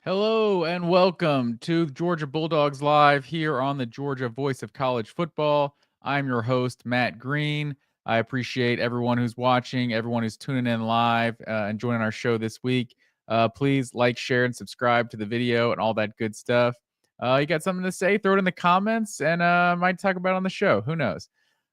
Hello and welcome to Georgia Bulldogs Live here on the Georgia Voice of College Football. I'm your host, Matt Green. I appreciate everyone who's watching, everyone who's tuning in live and joining our show this week. Please like, share, and subscribe to the video and all that good stuff. You got something to say? Throw it in the comments and I might talk about it on the show. Who knows?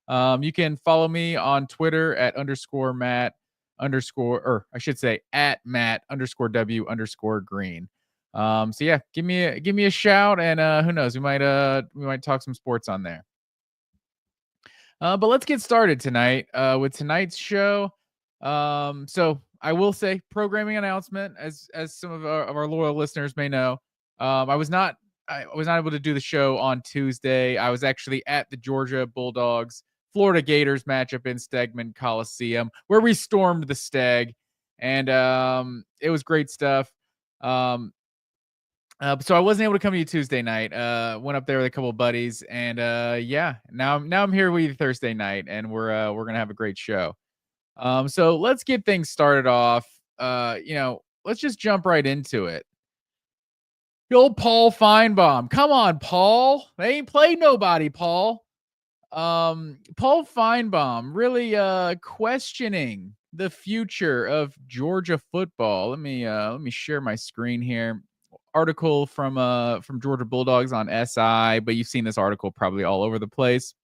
You can follow me on Twitter at underscore Matt underscore, or I should say at Matt underscore W underscore Green. So yeah, give me a shout, and who knows, we might talk some sports on there. But let's get started tonight with tonight's show. So I will say programming announcement, as some of our loyal listeners may know. I was not able to do the show on Tuesday. I was actually at the Georgia Bulldogs Florida Gators matchup in Stegman Coliseum, where we stormed the Steg, and it was great stuff. So I wasn't able to come to you Tuesday night. Went up there with a couple of buddies, and yeah, now I'm here with you Thursday night, and we're gonna have a great show. So let's get things started off. Let's just jump right into it. The old Paul Finebaum. Come on, Paul. They ain't played nobody, Paul. Paul Finebaum really questioning the future of Georgia football. Let me share my screen here. Article from Georgia Bulldogs on SI, but you've seen this article probably all over the place.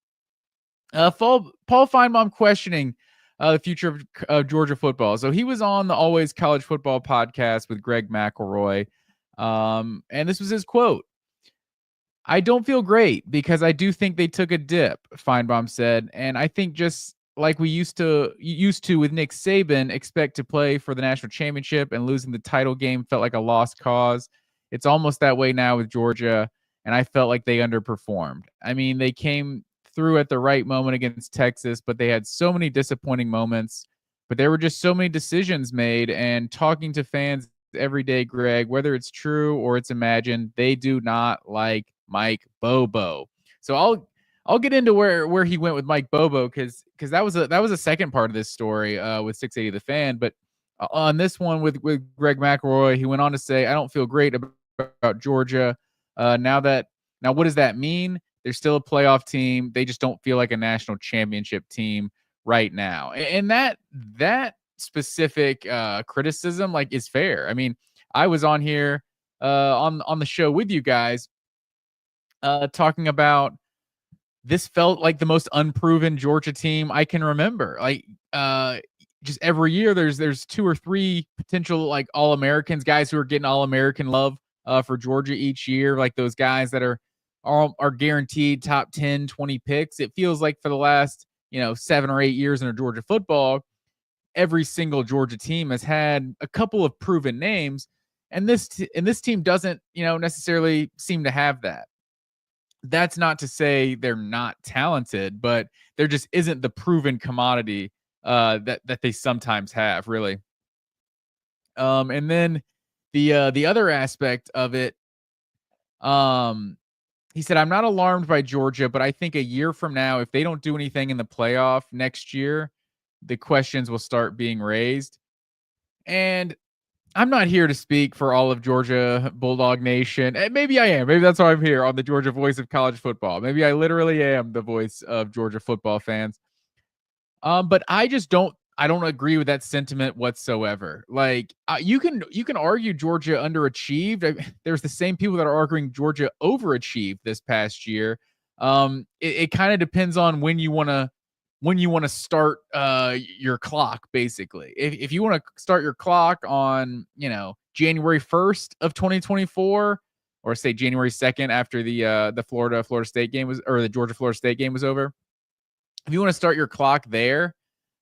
Paul Finebaum questioning the future of Georgia football. So he was on the Always College Football podcast with Greg McElroy, and this was his quote. "I don't feel great because I do think they took a dip," Finebaum said, "and I think just like we used to with Nick Saban, expect to play for the national championship, and losing the title game felt like a lost cause. It's almost that way now with Georgia, and I felt like they underperformed. I mean, they came through at the right moment against Texas, but they had so many disappointing moments. But there were just so many decisions made, and talking to fans every day, Greg, whether it's true or it's imagined, they do not like Mike Bobo." So I'll get into where he went with Mike Bobo, because that was a second part of this story with 680 The Fan. But on this one with Greg McElroy, he went on to say, "I don't feel great about Georgia. Now what does that mean? They're still a playoff team. They just don't feel like a national championship team right now." And that specific criticism is fair. I mean, I was on here on the show with you guys talking about this felt like the most unproven Georgia team I can remember. Just every year there's two or three potential All-Americans, guys who are getting All-American love for Georgia each year, like those guys that are guaranteed top 10, 20 picks. It feels like for the last 7 or 8 years in Georgia football, every single Georgia team has had a couple of proven names, and this team doesn't necessarily seem to have that. That's not to say they're not talented, but there just isn't the proven commodity that they sometimes have, really. And then the other aspect of it, he said, "I'm not alarmed by Georgia, but I think a year from now, if they don't do anything in the playoff next year, the questions will start being raised." And I'm not here to speak for all of Georgia Bulldog Nation. And maybe I am. Maybe that's why I'm here on the Georgia Voice of College Football. Maybe I literally am the voice of Georgia football fans. But I don't agree with that sentiment whatsoever. You can argue Georgia underachieved. There's the same people that are arguing Georgia overachieved this past year. It kind of depends on when you want to start your clock, basically. If you want to start your clock on January 1st of 2024, or say January 2nd after the Florida State game was, or the Georgia Florida State game was over. If you want to start your clock there,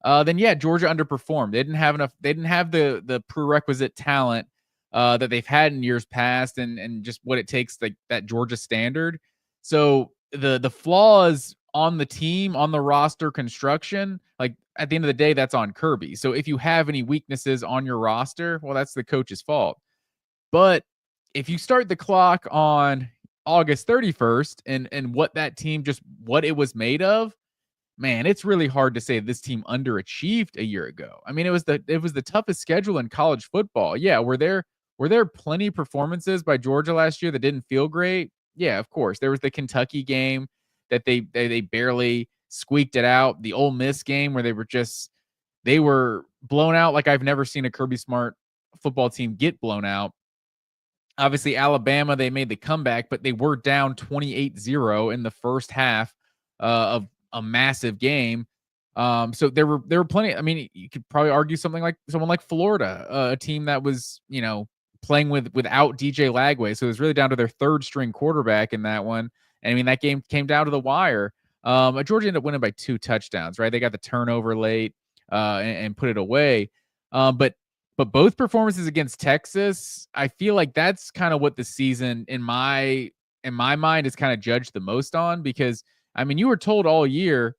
then yeah, Georgia underperformed. They didn't have enough. They didn't have the prerequisite talent that they've had in years past, and just what it takes, like that Georgia standard. So the flaws on the team, on the roster construction, like at the end of the day, that's on Kirby. So if you have any weaknesses on your roster, well, that's the coach's fault. But if you start the clock on August 31st and what that team, just what it was made of, man, it's really hard to say this team underachieved a year ago. I mean, it was the toughest schedule in college football. Yeah, were there Were there plenty of performances by Georgia last year that didn't feel great? Yeah, of course. There was the Kentucky game that they barely squeaked it out. The Ole Miss game where they were blown out like I've never seen a Kirby Smart football team get blown out. Obviously, Alabama, they made the comeback, but they were down 28-0 in the first half of a massive game. So there were plenty. I mean, you could probably argue someone like Florida, a team that was playing without DJ Lagway, so it was really down to their third string quarterback in that one. And I mean, that game came down to the wire. Georgia ended up winning by 2 touchdowns, right? They got the turnover late and put it away. But both performances against Texas, I feel like that's kind of what the season in my mind is kind of judged the most on, because I mean, you were told all year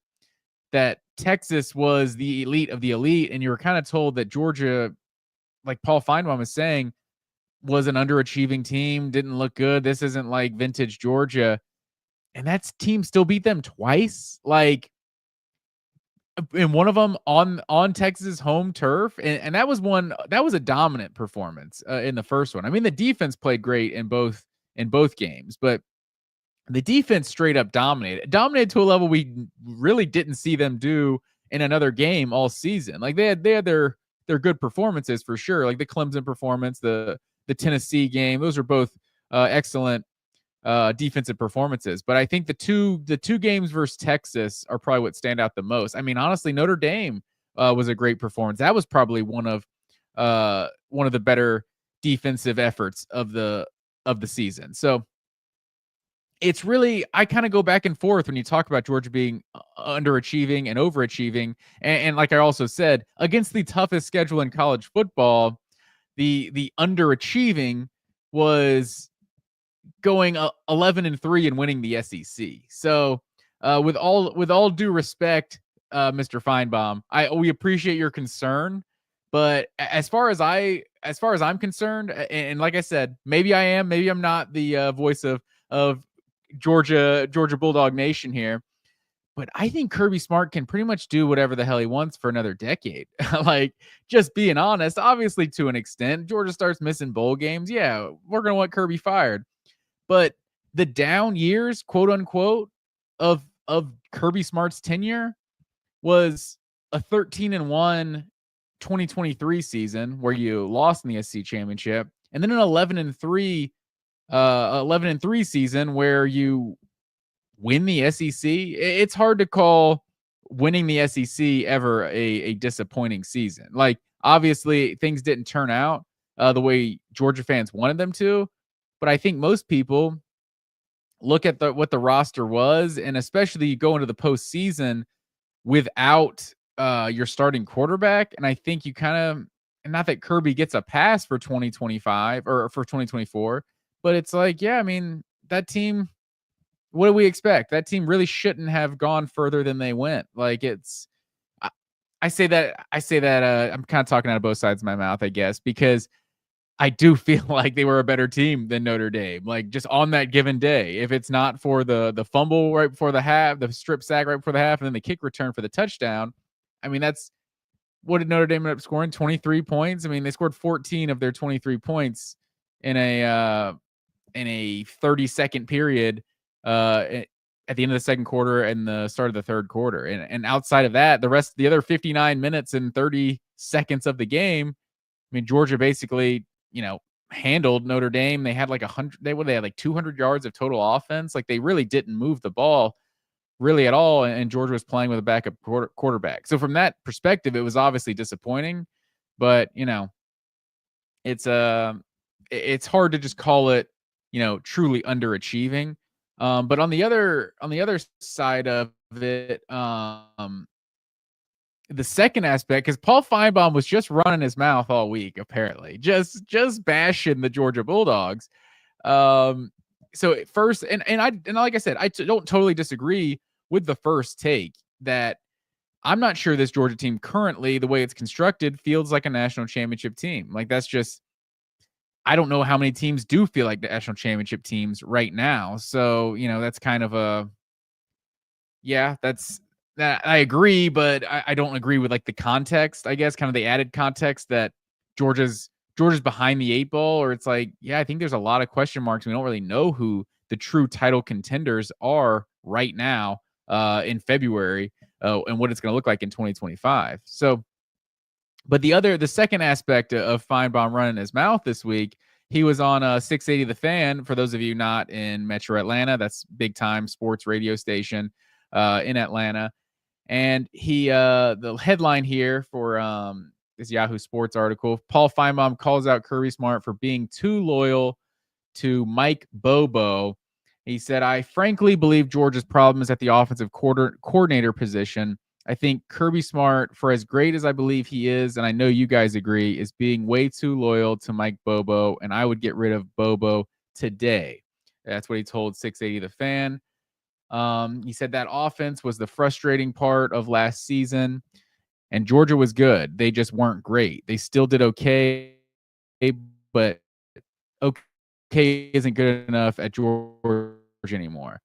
that Texas was the elite of the elite, and you were kind of told that Georgia, like Paul Finebaum was saying, was an underachieving team, didn't look good. This isn't like vintage Georgia. And that team still beat them twice. Like, and one of them on Texas home turf, and that was a dominant performance in the first one. I mean, the defense played great in both games, but the defense straight up dominated to a level we really didn't see them do in another game all season. Like they had their good performances for sure, like the Clemson performance, the Tennessee game. Those are both excellent defensive performances. But I think the two games versus Texas are probably what stand out the most. I mean, honestly, Notre Dame was a great performance. That was probably one of the better defensive efforts of the season. So it's really, I kind of go back and forth when you talk about Georgia being underachieving and overachieving. And like I also said, against the toughest schedule in college football, the underachieving was going 11-3 and winning the SEC. So with all due respect, Mr. Finebaum, we appreciate your concern, but as far as I'm concerned, and like I said, maybe I am, maybe I'm not the voice of Georgia Bulldog Nation here, but I think Kirby Smart can pretty much do whatever the hell he wants for another decade. Like, just being honest, obviously to an extent, Georgia starts missing bowl games. Yeah, we're going to want Kirby fired. But the down years, quote unquote, of Kirby Smart's tenure was a 13-1 2023 season where you lost in the SEC championship, and then an 11-3 season where you win the SEC. It's hard to call winning the SEC ever a disappointing season. Like, obviously, things didn't turn out the way Georgia fans wanted them to, but I think most people look at what the roster was, and especially you go into the postseason without your starting quarterback. And I think you kind of, and not that Kirby gets a pass for 2025 or for 2024, but it's like, yeah, I mean, that team, what do we expect? That team really shouldn't have gone further than they went. Like, it's, I say that I'm kind of talking out of both sides of my mouth, I guess, because I do feel like they were a better team than Notre Dame, like just on that given day. If it's not for the fumble right before the half, the strip sack right before the half, and then the kick return for the touchdown, I mean, that's what did Notre Dame end up scoring? 23 points. I mean, they scored 14 of their 23 points in a 30-second period at the end of the second quarter and the start of the third quarter. And outside of that, the other 59 minutes and 30 seconds of the game, I mean, Georgia basically, handled Notre Dame. They had like 100, they had like 200 yards of total offense. Like, they really didn't move the ball really at all. And Georgia was playing with a backup quarterback. So from that perspective, it was obviously disappointing, but it's hard to just call it, truly underachieving. But on the other side of it, the second aspect, because Paul Finebaum was just running his mouth all week, apparently, just bashing the Georgia Bulldogs. So first, and like I said, I don't totally disagree with the first take that I'm not sure this Georgia team currently, the way it's constructed, feels like a national championship team. Like, that's just, I don't know how many teams do feel like the national championship teams right now. So, that's kind of that I agree, but I don't agree with like the context, I guess, kind of the added context that Georgia's Georgia's behind the 8 ball, or it's like, yeah, I think there's a lot of question marks. We don't really know who the true title contenders are right now in February and what it's going to look like in 2025. So, but the second aspect of Finebaum running his mouth this week, he was on 680 The Fan. For those of you not in Metro Atlanta, that's big time sports radio station in Atlanta. And the headline here for this Yahoo Sports article: Paul Finebaum calls out Kirby Smart for being too loyal to Mike Bobo. He said, I frankly believe Georgia's problem is at the offensive coordinator position. I think Kirby Smart, for as great as I believe he is, and I know you guys agree, is being way too loyal to Mike Bobo, and I would get rid of Bobo today. That's what he told 680 The Fan. He said that offense was the frustrating part of last season, and Georgia was good. They just weren't great. They still did okay, but okay isn't good enough at Georgia anymore.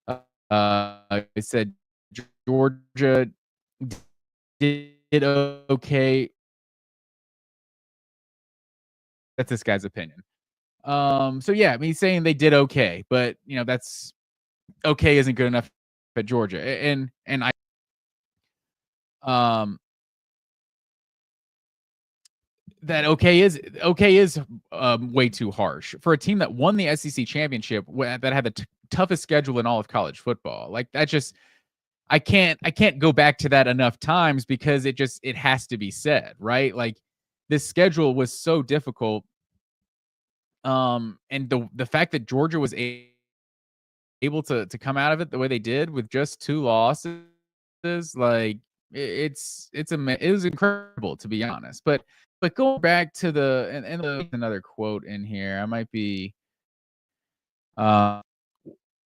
It said Georgia did okay. That's this guy's opinion. So yeah, I mean, he's saying they did okay, but that's okay isn't good enough at Georgia, and um that okay is way too harsh for a team that won the SEC championship that had the toughest schedule in all of college football. Like that just I can't go back to that enough times because it has to be said, right? Like this schedule was so difficult. And the fact that Georgia was able to come out of it the way they did with just 2 losses, like it was incredible, to be honest. But going back to another quote in here, I might be uh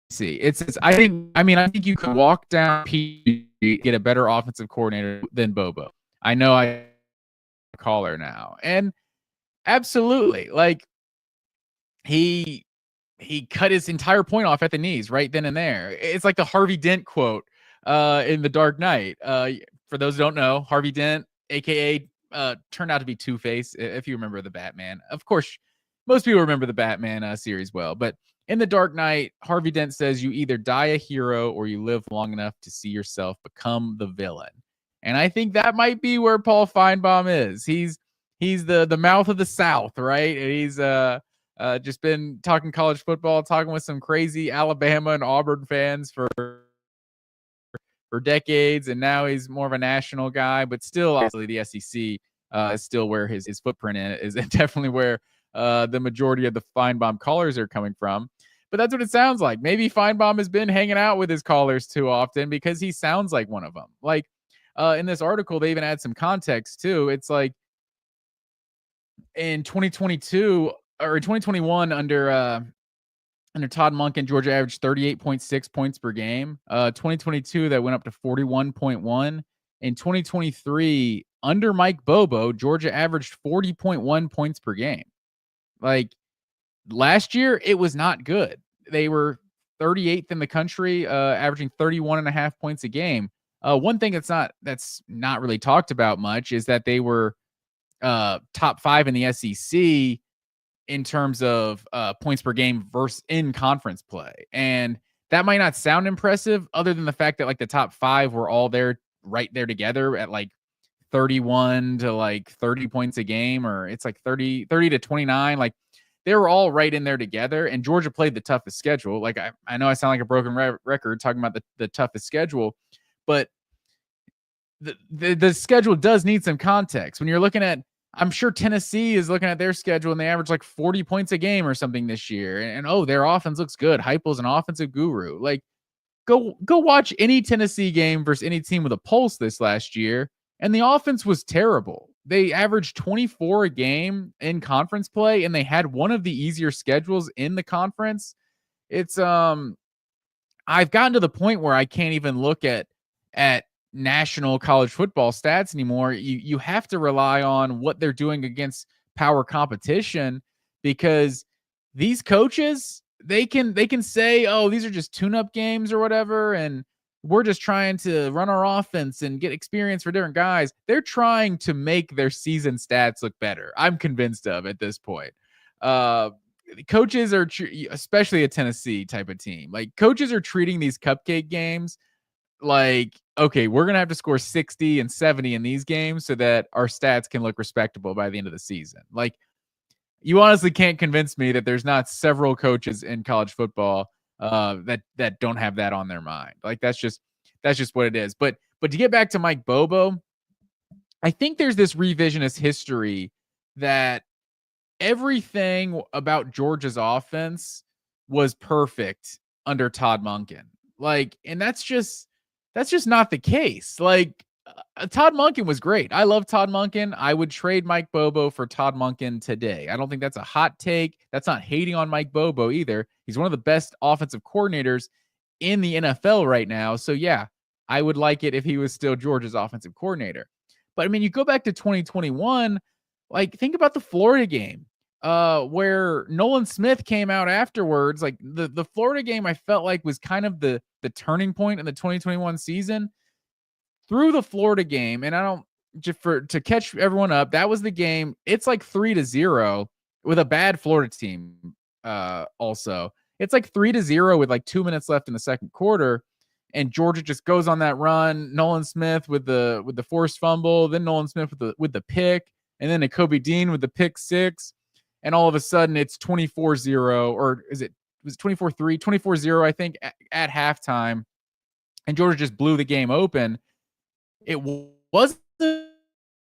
see. It says, I think you could walk down PG, get a better offensive coordinator than Bobo. I know I call her now. And absolutely, like he cut his entire point off at the knees right then and there. It's like the Harvey Dent quote in The Dark Knight. For those who don't know, Harvey Dent, aka turned out to be Two-Face, if you remember the Batman. Of course, most people remember the Batman series well, but in The Dark Knight, Harvey Dent says you either die a hero or you live long enough to see yourself become the villain. And I think that might be where Paul Finebaum is. He's the mouth of the South, right? And he's just been talking college football, talking with some crazy Alabama and Auburn fans for decades, and now he's more of a national guy. But still, obviously, the SEC is still where his footprint is definitely where the majority of the Finebaum callers are coming from. But that's what it sounds like. Maybe Finebaum has been hanging out with his callers too often because he sounds like one of them. Like in this article, they even add some context too. It's like in 2022 or in 2021 under Todd Monken, Georgia averaged 38.6 points per game. 2022 that went up to 41.1. In 2023 under Mike Bobo, Georgia averaged 40.1 points per game. Like last year, it was not good. They were 38th in the country, averaging 31.5 points a game. One thing that's not really talked about much is that they were top 5 in the SEC in terms of points per game versus in conference play. And that might not sound impressive other than the fact that like the top 5 were all there right there together at like 31 to like 30 points a game, or it's like 30 to 29. Like they were all right in there together, and Georgia played the toughest schedule. Like I know I sound like a broken record talking about the toughest schedule, but the schedule does need some context. When you're looking at, I'm sure Tennessee is looking at their schedule and they average like 40 points a game or something this year. And oh, their offense looks good. Heupel's an offensive guru. Like go watch any Tennessee game versus any team with a pulse this last year. And the offense was terrible. They averaged 24 a game in conference play, and they had one of the easier schedules in the conference. It's I've gotten to the point where I can't even look at national college football stats anymore. You have to rely on what they're doing against power competition, because these coaches, they can say, oh, these are just tune-up games or whatever, and we're just trying to run our offense and get experience for different guys. They're trying to make their season stats look better. I'm convinced of at this point. Uh, Coaches are, especially a Tennessee type of team, like coaches are treating these cupcake games like, okay, we're gonna have to score 60 and 70 in these games so that our stats can look respectable by the end of the season. Like, you honestly can't convince me that there's not several coaches in college football that don't have that on their mind. Like, that's just what it is. But to get back to Mike Bobo, I think there's this revisionist history that everything about Georgia's offense was perfect under Todd Monken. Like, and that's just not the case. Like, Todd Monken was great. I love Todd Monken. I would trade Mike Bobo for Todd Monken today. I don't think that's a hot take. That's not hating on Mike Bobo either. He's one of the best offensive coordinators in the NFL right now. So yeah, I would like it if he was still Georgia's offensive coordinator. But I mean, you go back to 2021, like think about the Florida game, where Nolan Smith came out afterwards. Like the Florida game, I felt like was kind of the turning point in the 2021 season. Through the Florida game, and I don't just for to catch everyone up, that was the game. It's like 3-0 with a bad Florida team. Also, it's like 3-0 with like 2 minutes left in the second quarter, and Georgia just goes on that run. Nolan Smith with the forced fumble, then Nolan Smith with the pick, and then Kobe Dean with the pick six, and all of a sudden it's 24-0, or was it 24-3, 24-0, I think, at halftime, and Georgia just blew the game open. It wasn't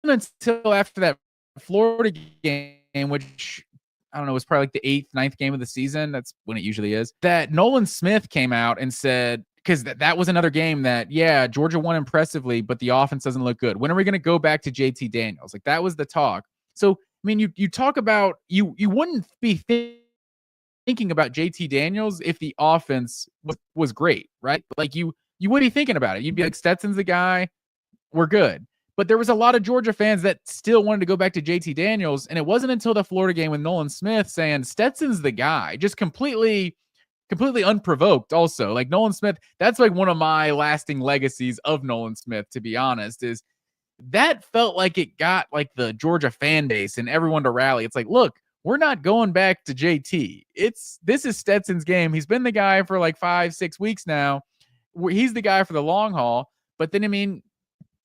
until after that Florida game, which I don't know, was probably like the 8th, 9th game of the season. That's when it usually is. That Nolan Smith came out and said, because that was another game that, yeah, Georgia won impressively, but the offense doesn't look good. When are we going to go back to JT Daniels? Like, that was the talk. So, I mean, you talk about, you wouldn't be thinking about JT Daniels if the offense was great, right? Like, you wouldn't be thinking about it. You'd be like, Stetson's the guy. We're good. But there was a lot of Georgia fans that still wanted to go back to JT Daniels. And it wasn't until the Florida game with Nolan Smith saying Stetson's the guy, just completely unprovoked. Also, like, Nolan Smith, that's like one of my lasting legacies of Nolan Smith, to be honest, is that felt like it got like the Georgia fan base and everyone to rally. It's like, look, we're not going back to JT. This is Stetson's game. He's been the guy for like 5-6 weeks now. He's the guy for the long haul. But then, I mean,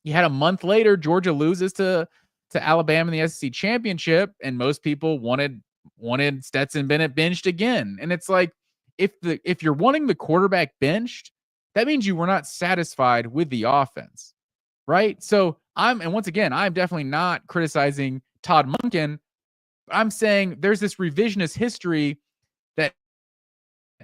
you had a month later, Georgia loses to Alabama in the SEC championship, and most people wanted Stetson Bennett benched again. And it's like, if you're wanting the quarterback benched, that means you were not satisfied with the offense, right? So and once again, I'm definitely not criticizing Todd Monken. I'm saying there's this revisionist history that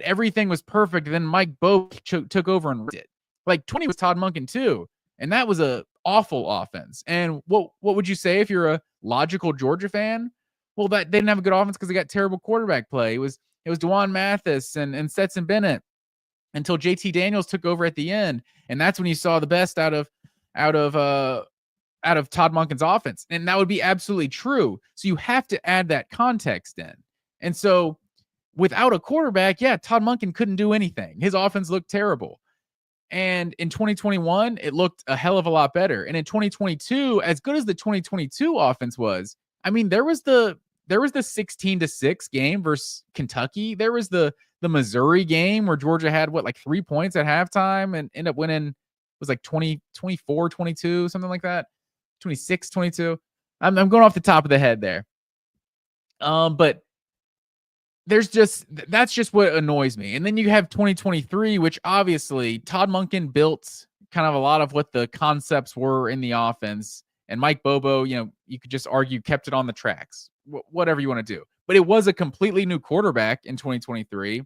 everything was perfect. Then Mike Bowe took over and ripped it. Like, 20 was Todd Monken too. And that was a awful offense. And what would you say if you're a logical Georgia fan? Well, that they didn't have a good offense because they got terrible quarterback play. It was DeJuan Mathis and Stetson Bennett until JT Daniels took over at the end. And that's when you saw the best out of Todd Monken's offense. And that would be absolutely true. So you have to add that context in. And so without a quarterback, yeah, Todd Monken couldn't do anything. His offense looked terrible. And in 2021, it looked a hell of a lot better. And in 2022, as good as the 2022 offense was, I mean, there was the 16-6 game versus Kentucky. There was the Missouri game where Georgia had like 3 points at halftime and ended up winning. It was like 24-22, something like that. 26-22. I'm going off the top of the head there. But that's just what annoys me. And then you have 2023, which obviously Todd Monken built kind of a lot of what the concepts were in the offense. And Mike Bobo, you could just argue kept it on the tracks, whatever you want to do. But it was a completely new quarterback in 2023.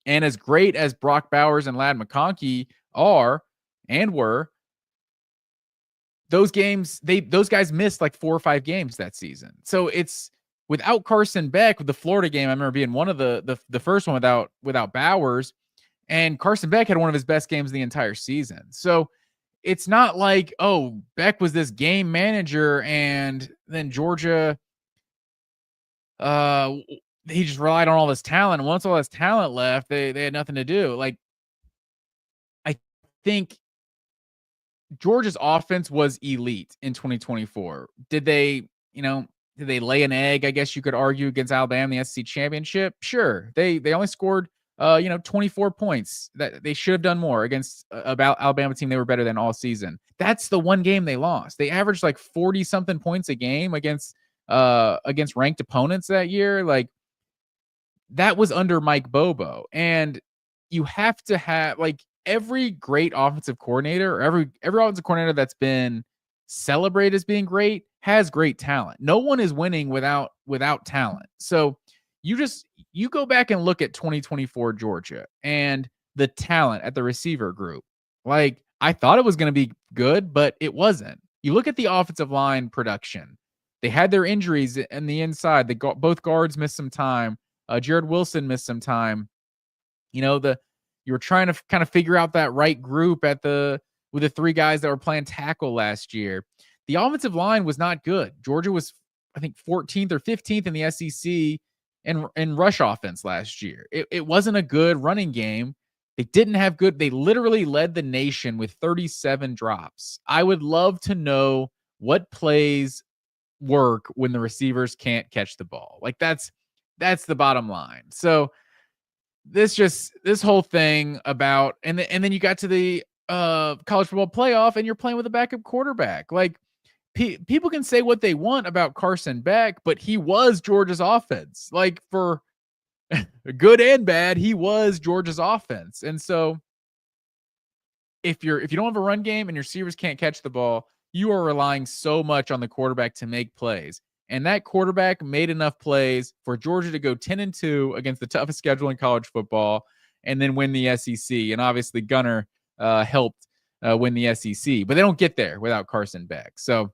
And as great as Brock Bowers and Ladd McConkey are and were, those guys missed like 4 or 5 games that season. So it's, without Carson Beck, with the Florida game, I remember being one of the first one without Bowers, and Carson Beck had one of his best games the entire season. So it's not like, oh, Beck was this game manager and then Georgia, he just relied on all this talent. And once all this talent left, they had nothing to do. Like, I think Georgia's offense was elite in 2024. Did they, did they lay an egg, I guess you could argue, against Alabama in the SEC championship? Sure. They only scored 24 points. That they should have done more against about Alabama team they were better than all season. That's the one game they lost. They averaged like 40 something points a game against ranked opponents that year. Like, that was under Mike Bobo. And you have to have, like, every great offensive coordinator, or every offensive coordinator that's been celebrated as being great has great talent. No one is winning without talent. So you go back and look at 2024 Georgia and the talent at the receiver group. Like, I thought it was going to be good, but it wasn't. You look at the offensive line production. They had their injuries in the inside. Both guards missed some time. Jared Wilson missed some time. You were trying to kind of figure out that right group with the three guys that were playing tackle last year. The offensive line was not good. Georgia was, I think, 14th or 15th in the SEC in rush offense last year. It wasn't a good running game. They literally led the nation with 37 drops. I would love to know what plays work when the receivers can't catch the ball. Like, that's the bottom line. So this whole thing about, and then you got to the college football playoff and you're playing with a backup quarterback. Like, people can say what they want about Carson Beck, but he was Georgia's offense. Like, for good and bad, he was Georgia's offense. And so if you don't have a run game and your receivers can't catch the ball, you are relying so much on the quarterback to make plays. And that quarterback made enough plays for Georgia to go 10-2 against the toughest schedule in college football and then win the SEC. And obviously Gunner helped win the SEC, but they don't get there without Carson Beck. So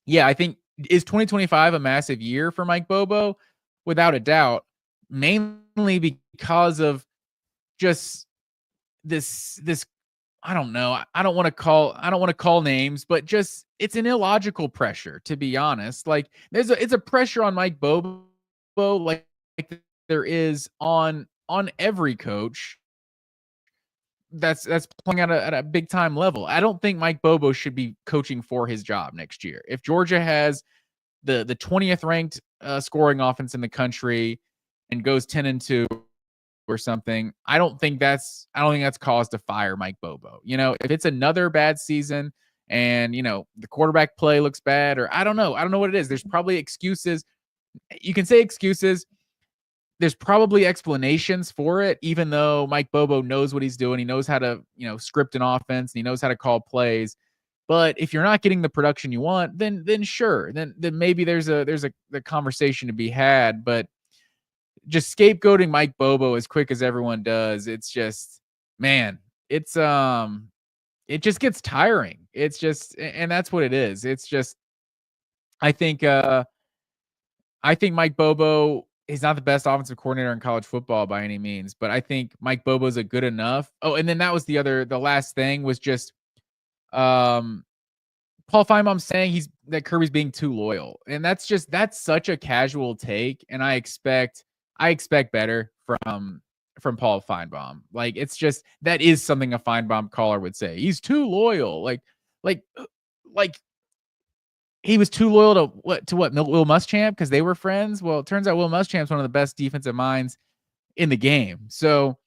yeah, I think, is 2025 a massive year for Mike Bobo? Without a doubt, mainly because of just this I don't know. I don't want to call names, but just, it's an illogical pressure, to be honest. Like, it's a pressure on Mike Bobo, like there is on every coach that's playing at a big time level. I don't think Mike Bobo should be coaching for his job next year. If Georgia has the 20th ranked scoring offense in the country and goes 10-2 or something, I don't think that's cause to fire Mike Bobo. If it's another bad season and the quarterback play looks bad, or I don't know what it is. There's probably excuses. You can say excuses. There's probably explanations for it, even though Mike Bobo knows what he's doing. He knows how to, script an offense, and he knows how to call plays. But if you're not getting the production you want, then sure, then maybe there's a conversation to be had. But just scapegoating Mike Bobo as quick as everyone does, it's just, man, it just gets tiring. It's just, and that's what it is. It's just, I think Mike Bobo is not the best offensive coordinator in college football by any means, but I think Mike Bobo's a good enough. Oh, and then that was the last thing was just Paul Finebaum saying that Kirby's being too loyal. And that's such a casual take, and I expect better from Paul Finebaum. Like, it's just, that is something a Finebaum caller would say. He's too loyal. Like he was too loyal to what Will Muschamp because they were friends. Well, it turns out Will Muschamp's one of the best defensive minds in the game. So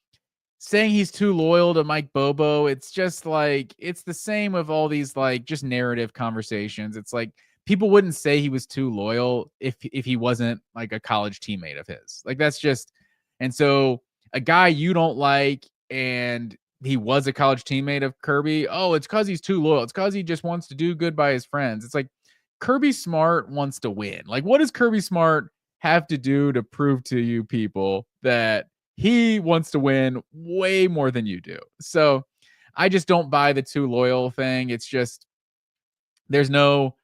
saying he's too loyal to Mike Bobo, it's just like, it's the same with all these like just narrative conversations. It's like, people wouldn't say he was too loyal if he wasn't like a college teammate of his. Like, that's just, and so a guy you don't like and he was a college teammate of Kirby, oh, it's because he's too loyal. It's because he just wants to do good by his friends. It's like, Kirby Smart wants to win. Like, what does Kirby Smart have to do to prove to you people that he wants to win way more than you do? So I just don't buy the too loyal thing. It's just, there's no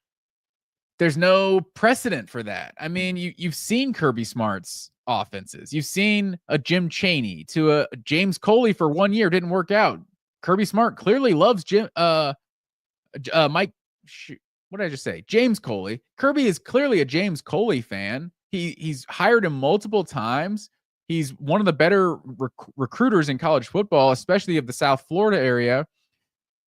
precedent for that. I mean, you've seen Kirby Smart's offenses. You've seen a Jim Chaney to a James Coley for 1 year, didn't work out. Kirby Smart clearly loves what did I just say? James Coley. Kirby is clearly a James Coley fan. He's hired him multiple times. He's one of the better recruiters in college football, especially of the South Florida area.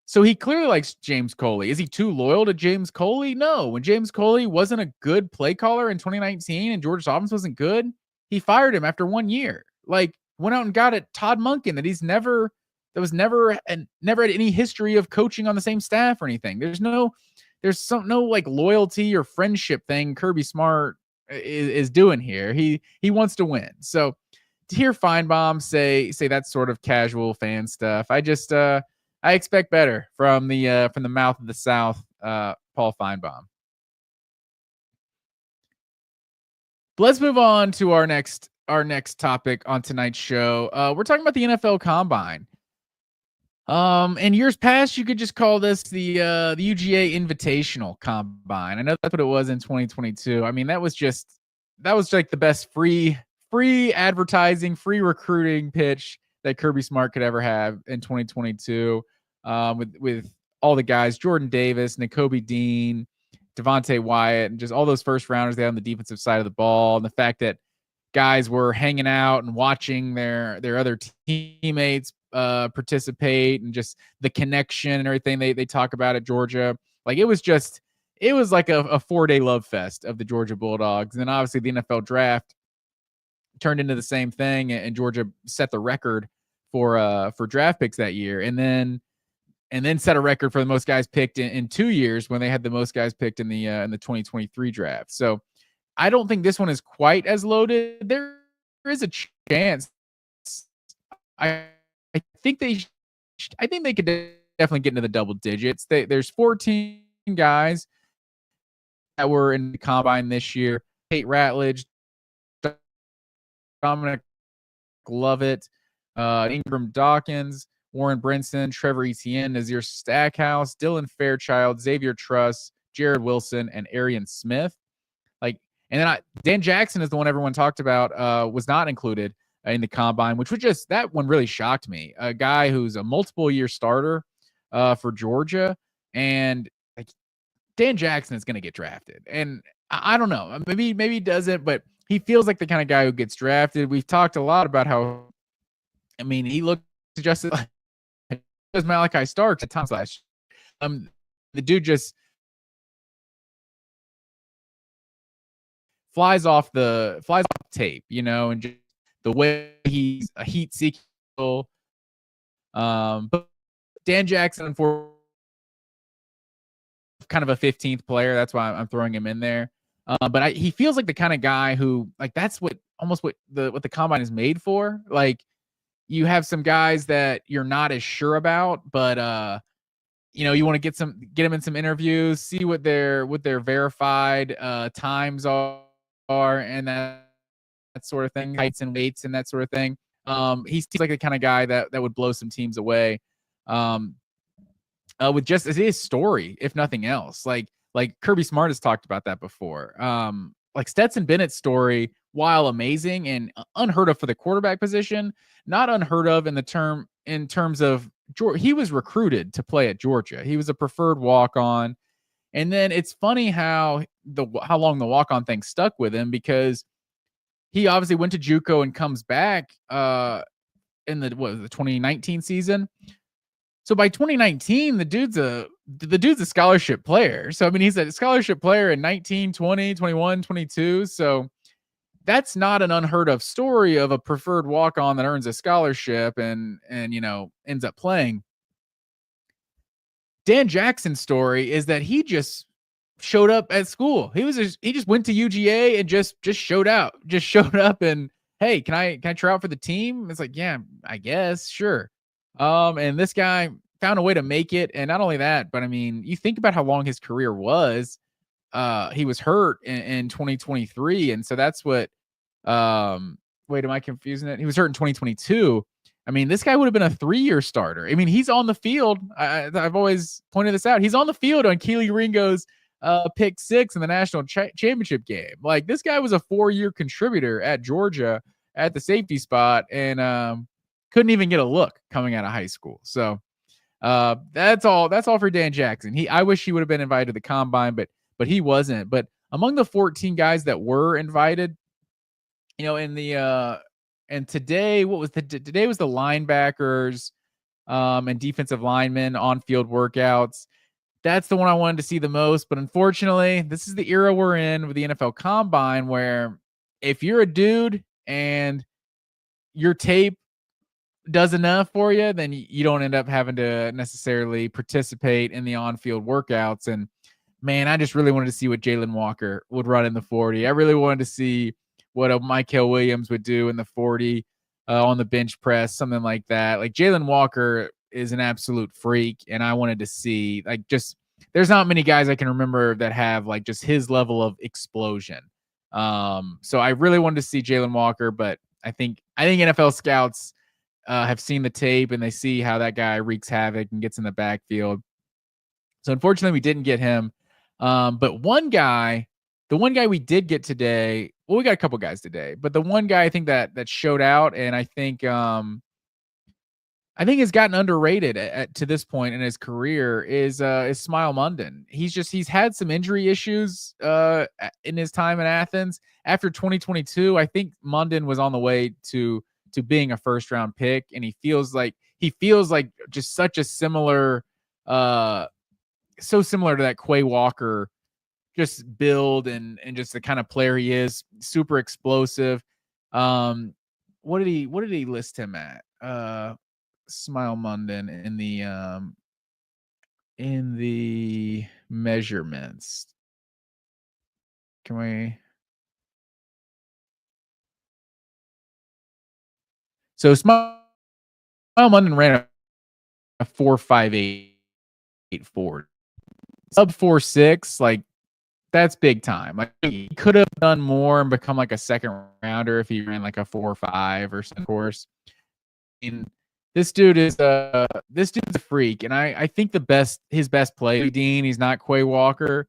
So he clearly likes James Coley. Is he too loyal to James Coley? No. When James Coley wasn't a good play caller in 2019 and Georgia's offense wasn't good, he fired him after 1 year. Like, went out and got it Todd Monken that was never had any history of coaching on the same staff or anything. There's no like loyalty or friendship thing Kirby Smart is doing here. He wants to win. So to hear Finebaum say that sort of casual fan stuff, I expect better from the mouth of the South, Paul Finebaum. Let's move on to our next topic on tonight's show. We're talking about the NFL Combine. In years past, you could just call this the UGA Invitational Combine. I know that's what it was in 2022. I mean, that was like the best free advertising, free recruiting pitch that Kirby Smart could ever have in 2022. With all the guys, Jordan Davis, Nakobe Dean, Devontae Wyatt, and just all those first rounders they had on the defensive side of the ball, and the fact that guys were hanging out and watching their other teammates participate, and just the connection and everything they talk about at Georgia. Like, it was like a 4-day love fest of the Georgia Bulldogs. And then obviously the NFL draft turned into the same thing, and Georgia set the record for draft picks that year, and then set a record for the most guys picked in 2 years when they had the most guys picked in the 2023 draft. So I don't think this one is quite as loaded. There is a chance. I think they could definitely get into the double digits. There's 14 guys that were in the combine this year. Tate Ratledge, Dominic Lovett, Ingram Dawkins, Warren Brinson, Trevor Etienne, Nazir Stackhouse, Dylan Fairchild, Xavier Truss, Jared Wilson, and Arian Smith. Like, and then Dan Jackson is the one everyone talked about, was not included in the combine, which was that one really shocked me. A guy who's a multiple year starter for Georgia, and like, Dan Jackson is going to get drafted. And I don't know, maybe he doesn't, but he feels like the kind of guy who gets drafted. We've talked a lot about how, I mean, he looked just like Malachi Starks at times last year. The dude just flies off the tape, and just the way he's a heat seeker. But Dan Jackson, for kind of a 15th player, that's why I'm throwing him in there. But he feels like the kind of guy who, like, that's what the combine is made for. Like, you have some guys that you're not as sure about, but you want to get them in some interviews, see what their verified times are, and that sort of thing, heights and weights and that sort of thing. He seems like the kind of guy that would blow some teams away. With just his story, if nothing else. Like Kirby Smart has talked about that before. Like Stetson Bennett's story, while amazing and unheard of for the quarterback position, not unheard of in terms of he was recruited to play at Georgia. He was a preferred walk-on. And then it's funny how long the walk-on thing stuck with him, because he obviously went to JUCO and comes back in the 2019 season. So by 2019, the dude's a scholarship player. So, I mean, he's a scholarship player in 19, 20, 21, 22. So that's not an unheard of story of a preferred walk-on that earns a scholarship and ends up playing. Dan Jackson's story is that he just showed up at school. He just went to UGA and just showed up and, hey, can I try out for the team? It's like, yeah, I guess, sure. And this guy found a way to make it. And not only that, but I mean, you think about how long his career was. He was hurt in 2023. And so that's what, wait, am I confusing it? He was hurt in 2022. I mean, this guy would have been a 3-year starter. I mean, he's on the field. I've always pointed this out. He's on the field on Keely Ringo's pick 6 in the national championship game. Like, this guy was a 4-year contributor at Georgia at the safety spot, and couldn't even get a look coming out of high school. So that's all for Dan Jackson. I wish he would have been invited to the combine, but he wasn't. But among the 14 guys that were invited, in the And today, what was today was the linebackers and defensive linemen on field workouts. That's the one I wanted to see the most. But unfortunately, this is the era we're in with the NFL Combine, where if you're a dude and your tape does enough for you, then you don't end up having to necessarily participate in the on-field workouts. And man, I just really wanted to see what Jalen Walker would run in the 40. I really wanted to see what a Michael Williams would do in the 40 on the bench press, something like that. Like Jalen Walker is an absolute freak, and I wanted to see like just there's not many guys I can remember that have like just his level of explosion. So I really wanted to see Jalen Walker, but I think NFL scouts have seen the tape and they see how that guy wreaks havoc and gets in the backfield. So unfortunately, we didn't get him. But the one guy we did get today, well, we got a couple guys today, but the one guy I think that showed out, and I think has gotten underrated to this point in his career is Smile Munden. He's had some injury issues in his time in Athens. After 2022, I think Munden was on the way to being a first round pick, and he feels like just such a similar so similar to that Quay Walker just build and just the kind of player he is, super explosive. Um what did he list him at? Smile Munden in the measurements. Can we So Smile Munden ran a 4.58 sub 4.6, like that's big time. Like he could have done more and become like a second rounder if he ran like a 4.5 or some course. And this dude's a freak, and I think his best play, Dean. He's not Quay Walker,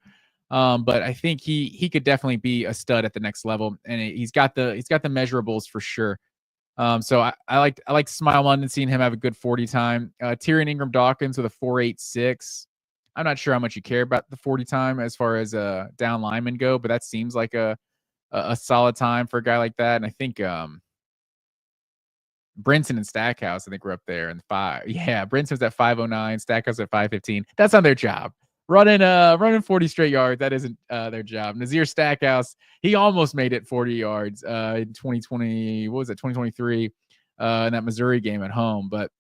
but I think he could definitely be a stud at the next level, and he's got the measurables for sure. So I like Smile London, seeing him have a good 40 time. Tyrion Ingram Dawkins with a 4.86. I'm not sure how much you care about the 40 time as far as down linemen go, but that seems like a solid time for a guy like that. And I think Brinson and Stackhouse, I think we're up there in 5. Yeah, Brinson's at 509, Stackhouse at 515. That's not their job. Running 40 straight yards, that isn't their job. Nazir Stackhouse, he almost made it 40 yards in 2020. What was it? 2023 in that Missouri game at home, but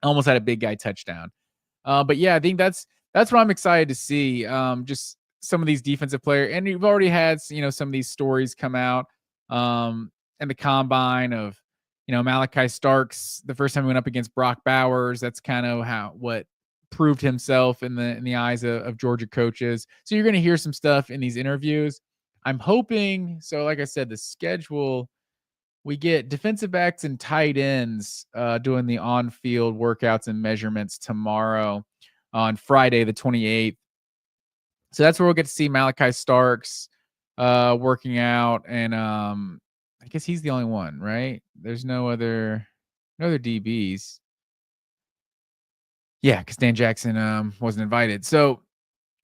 almost had a big guy touchdown. But yeah, I think that's what I'm excited to see. Just some of these defensive players, and you've already had some of these stories come out in the combine of Malachi Starks. The first time he went up against Brock Bowers, that's kind of what proved himself in the eyes of Georgia coaches. So you're going to hear some stuff in these interviews. I'm hoping so. Like I said, the schedule. We get defensive backs and tight ends doing the on-field workouts and measurements tomorrow on Friday, the 28th. So that's where we'll get to see Malachi Starks working out, and I guess he's the only one, right? There's no other DBs. Yeah, because Dan Jackson wasn't invited. So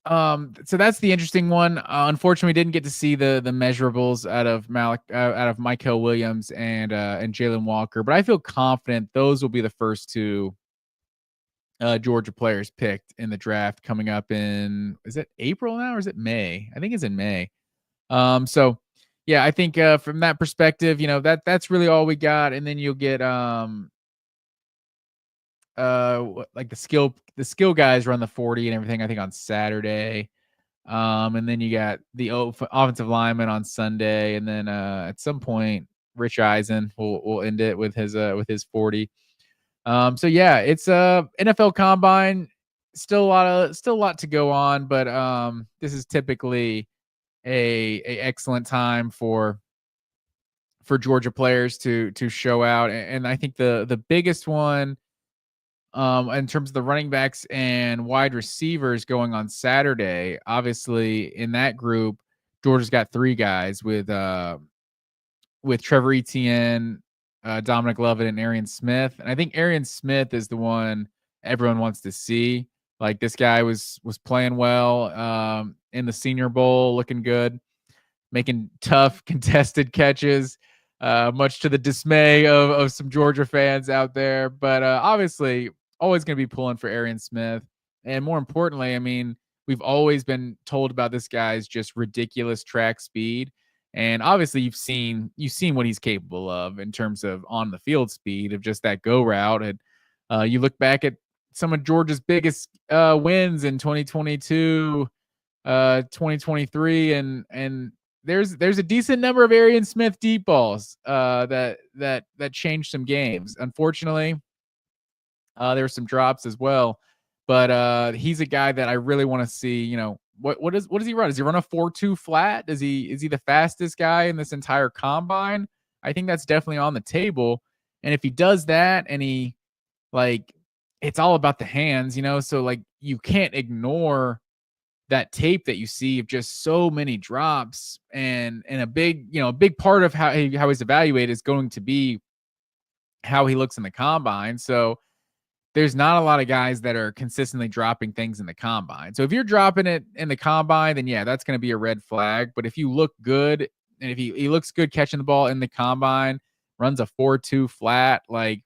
that's the interesting one. Unfortunately, we didn't get to see the measurables out of Michael Williams and Jalen Walker, but I feel confident those will be the first two Georgia players picked in the draft coming up in, is it April now or is it May? I think it's in May. So yeah, I think from that perspective, that's really all we got, and then you'll get like the skill guys run the 40 and everything, I think on Saturday. And then you got the offensive lineman on Sunday, and then at some point Rich Eisen will end it with his 40. So yeah, it's NFL Combine, still a lot to go on, but this is typically a excellent time for Georgia players to show out, and I think the biggest one in terms of the running backs and wide receivers going on Saturday. Obviously, in that group, Georgia's got 3 guys with Trevor Etienne, Dominic Lovett, and Arian Smith. And I think Arian Smith is the one everyone wants to see. Like, this guy was playing well in the Senior Bowl, looking good, making tough contested catches. much to the dismay of some Georgia fans out there. But obviously, always going to be pulling for Arian Smith. And more importantly, I mean, we've always been told about this guy's just ridiculous track speed. And obviously, you've seen what he's capable of in terms of on the field speed of just that go route. And you look back at some of Georgia's biggest wins in 2022, 2023, and there's a decent number of Arian Smith deep balls that changed some games. Unfortunately, there were some drops as well, but he's a guy that I really want to see. What does he run? Does he run a 4.2 flat? Is he the fastest guy in this entire combine? I think that's definitely on the table. And if he does that, and he like, it's all about the hands, so like you can't ignore that tape that you see of just so many drops, and a big part of how he's evaluated is going to be how he looks in the combine. So there's not a lot of guys that are consistently dropping things in the combine. So if you're dropping it in the combine, then yeah, that's going to be a red flag. But if you look good, and if he looks good catching the ball in the combine, runs a 4.2 flat, like,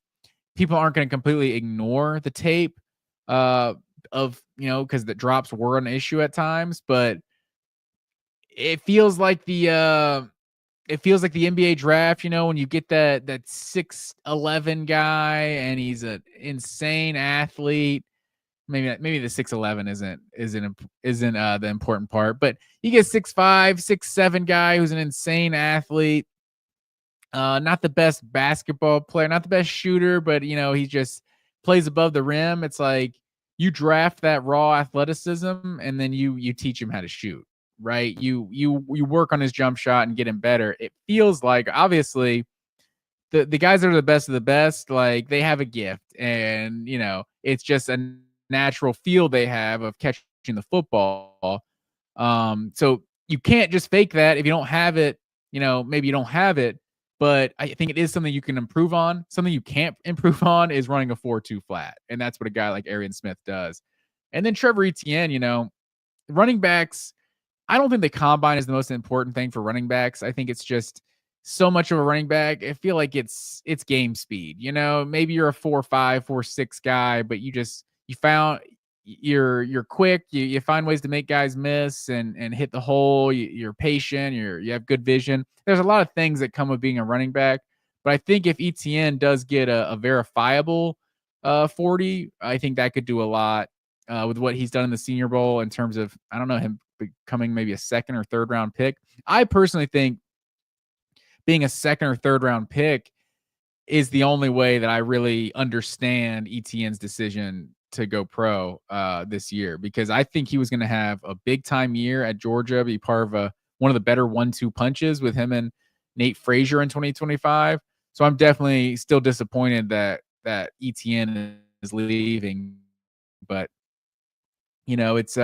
people aren't going to completely ignore the tape because the drops were an issue at times, but it feels like the NBA draft, when you get that 6'11" guy and he's an insane athlete. Maybe the 6'11" isn't the important part, but you get 6'5", 6'7" guy who's an insane athlete. Not the best basketball player, not the best shooter, but he just plays above the rim. It's like you draft that raw athleticism, and then you teach him how to shoot, right? You work on his jump shot and get him better. It feels like, obviously, the guys that are the best of the best, like, they have a gift, and it's just a natural feel they have of catching the football. So you can't just fake that. If you don't have it, maybe you don't have it. But I think it is something you can improve on. Something you can't improve on is running a 4.2 flat. And that's what a guy like Arian Smith does. And then Trevor Etienne, running backs, I don't think the combine is the most important thing for running backs. I think it's just so much of a running back. I feel like it's game speed. Maybe you're a 4.5, 4.6 guy, but you're quick. You find ways to make guys miss and hit the hole. You're patient. You have good vision. There's a lot of things that come with being a running back. But I think if Etienne does get a verifiable 40, I think that could do a lot with what he's done in the Senior Bowl in terms of, I don't know, him becoming maybe a second or third round pick. I personally think being a second or third round pick is the only way that I really understand Etienne's decision to go pro this year, because I think he was going to have a big time year at Georgia, be part of one of the better 1-2 punches with him and Nate Frazier in 2025. So I'm definitely still disappointed that Etienne is leaving, but it's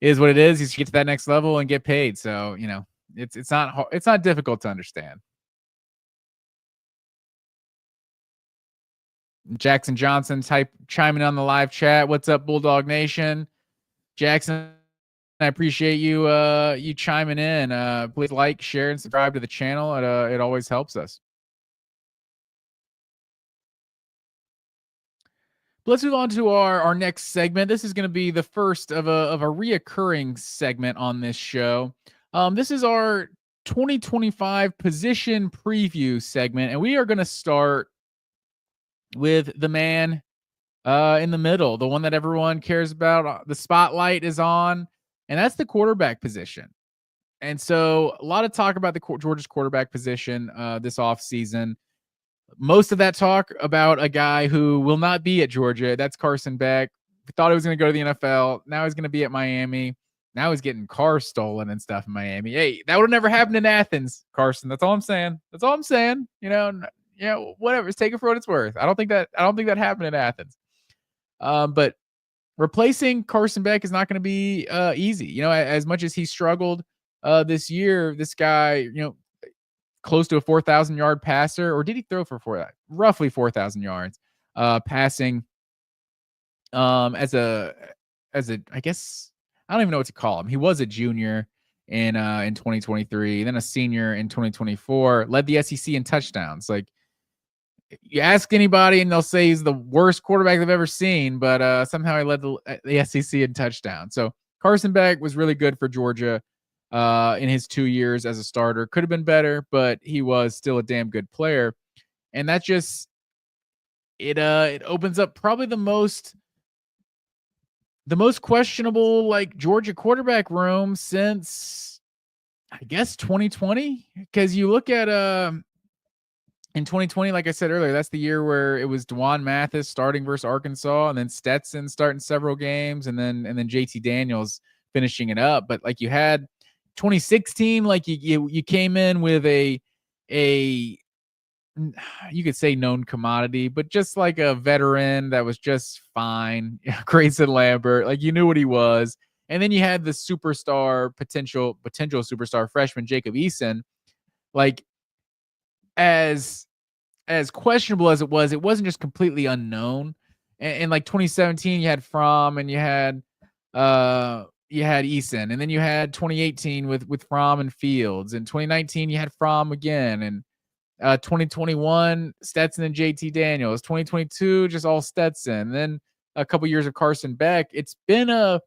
is what it is. He's to get to that next level and get paid. So it's not difficult to understand. Jackson Johnson chiming on the live chat. What's up, Bulldog Nation? Jackson, I appreciate you chiming in. Please like, share, and subscribe to the channel. It always helps us. But let's move on to our next segment. This is going to be the first of a reoccurring segment on this show. This is our 2025 position preview segment, and we are going to start with the man in the middle, the one that everyone cares about. The spotlight is on, and that's the quarterback position. And so a lot of talk about the Georgia's quarterback position this offseason. Most of that talk about a guy who will not be at Georgia. That's Carson Beck. We thought he was going to go to the NFL. Now he's going to be at Miami. Now he's getting cars stolen and stuff in Miami. Hey, that would have never happened in Athens, Carson. That's all I'm saying. Whatever. Just take it for what it's worth. I don't think that happened in Athens. But replacing Carson Beck is not going to be easy. As much as he struggled this year, this guy, close to a 4,000 yard passer, or did he throw for roughly 4,000 yards passing as a, I guess, I don't even know what to call him. He was a junior, in 2023, then a senior in 2024, led the SEC in touchdowns. Like, you ask anybody and they'll say he's the worst quarterback they've ever seen, but somehow he led the SEC in touchdowns. So Carson Beck was really good for Georgia in his 2 years as a starter. Could have been better, but he was still a damn good player. And that just it opens up probably the most questionable like Georgia quarterback room since I guess 2020. Because you look at in 2020, like I said earlier, that's the year where it was Dwan Mathis starting versus Arkansas, and then Stetson starting several games, and then JT Daniels finishing it up. But like you had 2016, like you came in with a you could say known commodity, but just like a veteran that was just fine. Grayson Lambert, like you knew what he was. And then you had the superstar, potential superstar freshman Jacob Eason. Like as questionable as it was, it wasn't just completely unknown. And like 2017, you had Fromm and you had Eason, and then you had 2018 with Fromm and Fields, and 2019 you had Fromm again, and 2021 Stetson and JT Daniels, 2022 just all Stetson, then a couple years of Carson Beck. It's been a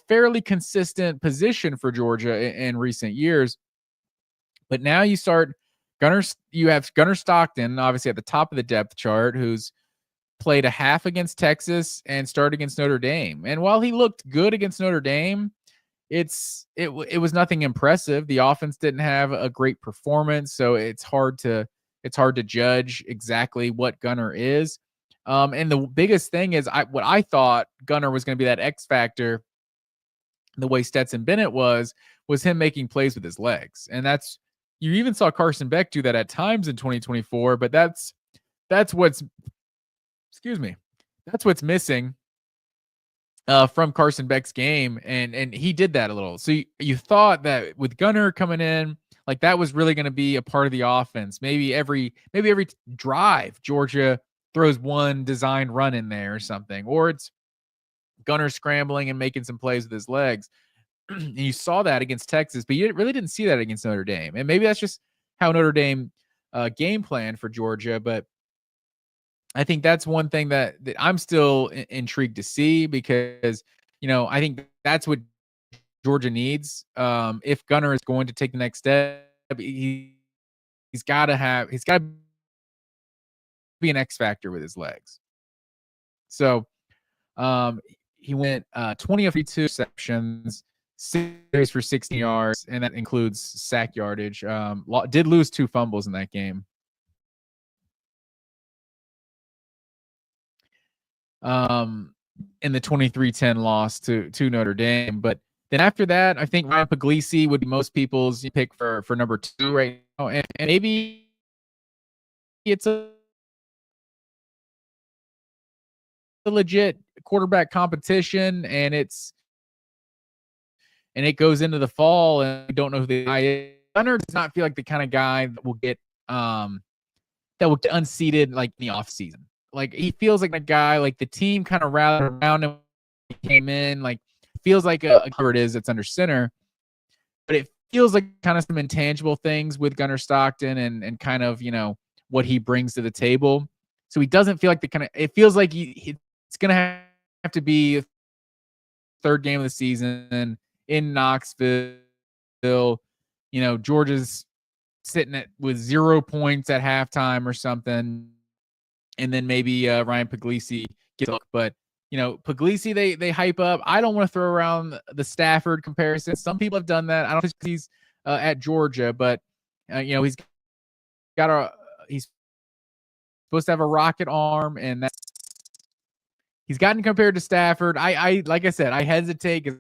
fairly consistent position for Georgia in recent years. But now you have Gunnar Stockton, obviously at the top of the depth chart, who's played a half against Texas and started against Notre Dame. And while he looked good against Notre Dame, it was nothing impressive. The offense didn't have a great performance, so it's hard to judge exactly what Gunnar is. And the biggest thing is what I thought Gunnar was going to be that X factor, the way Stetson Bennett was him making plays with his legs. And you even saw Carson Beck do that at times in 2024, but that's what's missing from Carson Beck's game, and he did that a little. So you thought that with Gunnar coming in, like that was really going to be a part of the offense. Maybe every drive Georgia throws one designed run in there or something, or it's Gunnar scrambling and making some plays with his legs. And you saw that against Texas, but you really didn't see that against Notre Dame. And maybe that's just how Notre Dame game plan for Georgia. But I think that's one thing that I'm still intrigued to see, because, I think that's what Georgia needs. If Gunnar is going to take the next step, he's got to be an X factor with his legs. So he went 20 of 32 receptions, 6 for 60 yards, and that includes sack yardage. Did lose 2 fumbles in that game. In the 23-10 loss to Notre Dame. But then after that, I think Ryan Puglisi would be most people's pick for number 2 right now. And maybe it's a legit quarterback competition, and it goes into the fall, and we don't know who the guy is. Gunnar does not feel like the kind of guy that will get unseated like in the offseason. Like he feels like a guy, like the team kind of rallied around him. He came in, like feels like whoever it is that's under center, but it feels like kind of some intangible things with Gunnar Stockton and kind of, what he brings to the table. So he doesn't feel like it feels like it's going to have to be third game of the season in Knoxville. Georgia's sitting with 0 points at halftime or something. And then maybe Ryan Puglisi gets a look. But, Puglisi, they hype up. I don't want to throw around the Stafford comparison. Some people have done that. I don't think he's at Georgia, but, he's supposed to have a rocket arm, and he's gotten compared to Stafford. I like I said, I hesitate because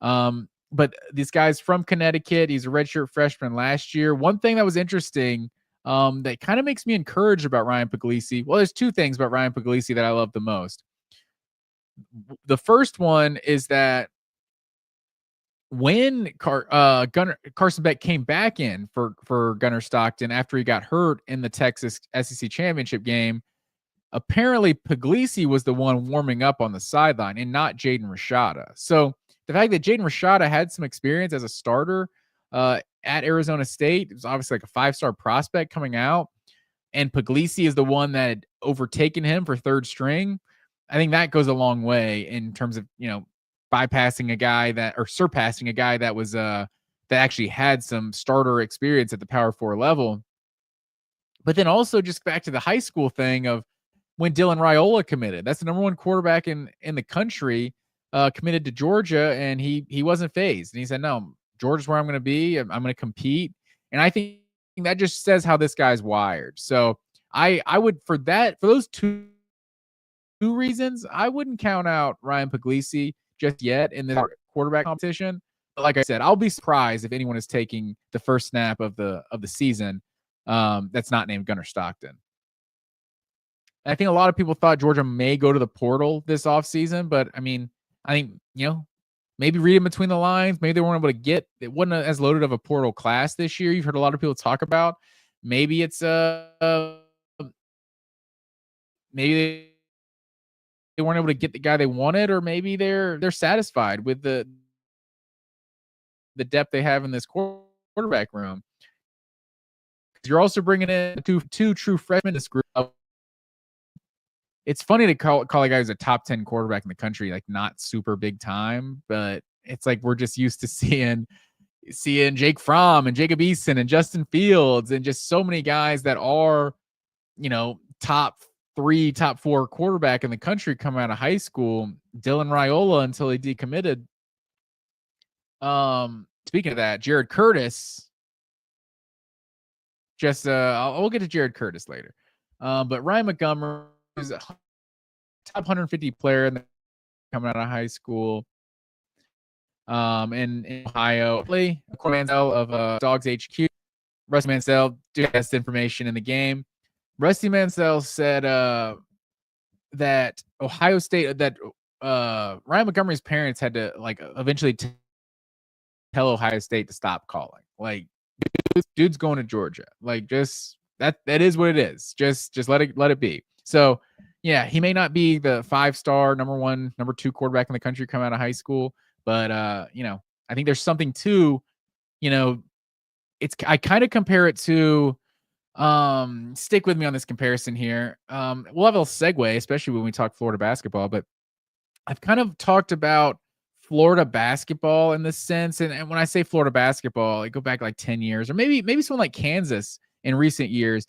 but this guy's from Connecticut. He's a redshirt freshman last year. One thing that was interesting, that kind of makes me encouraged about Ryan Puglisi. Well, there's 2 things about Ryan Puglisi that I love the most. The first one is that when Carson Beck came back in for Gunnar Stockton after he got hurt in the Texas SEC championship game, apparently Puglisi was the one warming up on the sideline and not Jaden Rashada. So the fact that Jaden Rashada had some experience as a starter at Arizona State. It was obviously like a 5-star prospect coming out, and Puglisi is the one that had overtaken him for third string. I think that goes a long way in terms of, bypassing a guy that, or surpassing a guy that was that actually had some starter experience at the Power 4 level. But then also just back to the high school thing of when Dylan Raiola committed. That's the number one quarterback in the country, committed to Georgia, and he wasn't phased. And he said, "No, Georgia's where I'm going to be. I'm going to compete." And I think that just says how this guy's wired. So I would, for those two reasons, I wouldn't count out Ryan Puglisi just yet in the quarterback competition. But like I said, I'll be surprised if anyone is taking the first snap of the season that's not named Gunnar Stockton. I think a lot of people thought Georgia may go to the portal this offseason, but I mean, I think, maybe reading between the lines, maybe they weren't able to get, it wasn't as loaded of a portal class this year. You've heard a lot of people talk about maybe it's maybe they weren't able to get the guy they wanted, or maybe they're satisfied with the depth they have in this quarterback room. You're also bringing in two true freshmen in this group. It's funny to call a guy who's a top 10 quarterback in the country like not super big time, but it's like we're just used to seeing Jake Fromm and Jacob Eason and Justin Fields and just so many guys that are, top 3, top 4 quarterback in the country come out of high school. Dylan Raiola until he decommitted. Speaking of that, Jared Curtis. We'll get to Jared Curtis later. But Ryan Montgomery is a top 150 player coming out of high school. In Ohio, Corey Mansell of Dogs HQ. Rusty Mansell, best information in the game. Rusty Mansell said that Ohio State, that Ryan Montgomery's parents had to eventually tell Ohio State to stop calling. Like, dude's going to Georgia. Like, just that is what it is. Just let it be. So yeah, he may not be the 5-star number 1, number 2 quarterback in the country coming out of high school, but I think there's something to, I kind of compare it to, stick with me on this comparison here. We'll have a little segue, especially when we talk Florida basketball, but I've kind of talked about Florida basketball in this sense. And when I say Florida basketball, I go back like 10 years, or maybe someone like Kansas in recent years,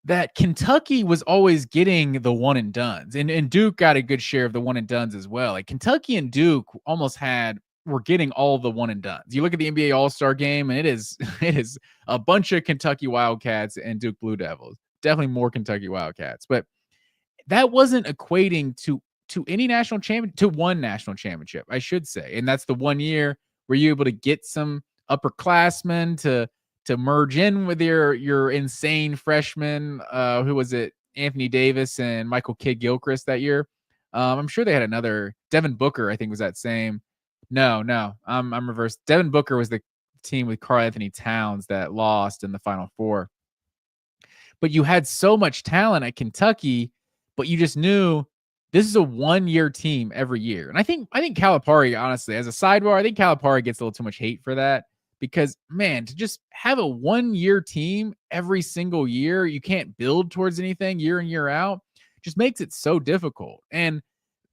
that Kentucky was always getting the one and dones, and Duke got a good share of the one and dones as well. Like Kentucky and Duke almost were getting all the one and dones. You look at the NBA All-Star game, and it is a bunch of Kentucky Wildcats and Duke Blue Devils. Definitely more Kentucky Wildcats, but that wasn't equating to any national champion, to one national championship, I should say. And that's the one year where you're able to get some upperclassmen to merge in with your insane freshmen. Who was it? Anthony Davis and Michael Kidd-Gilchrist that year. I'm sure they had another. Devin Booker, I think, was that same. No, I'm reversed. Devin Booker was the team with Karl Anthony Towns that lost in the Final Four. But you had so much talent at Kentucky, but you just knew this is a one-year team every year. And I think Calipari, honestly, as a sidebar, I think Calipari gets a little too much hate for that, because, man, to just have a one-year team every single year, you can't build towards anything year in, year out, just makes it so difficult. And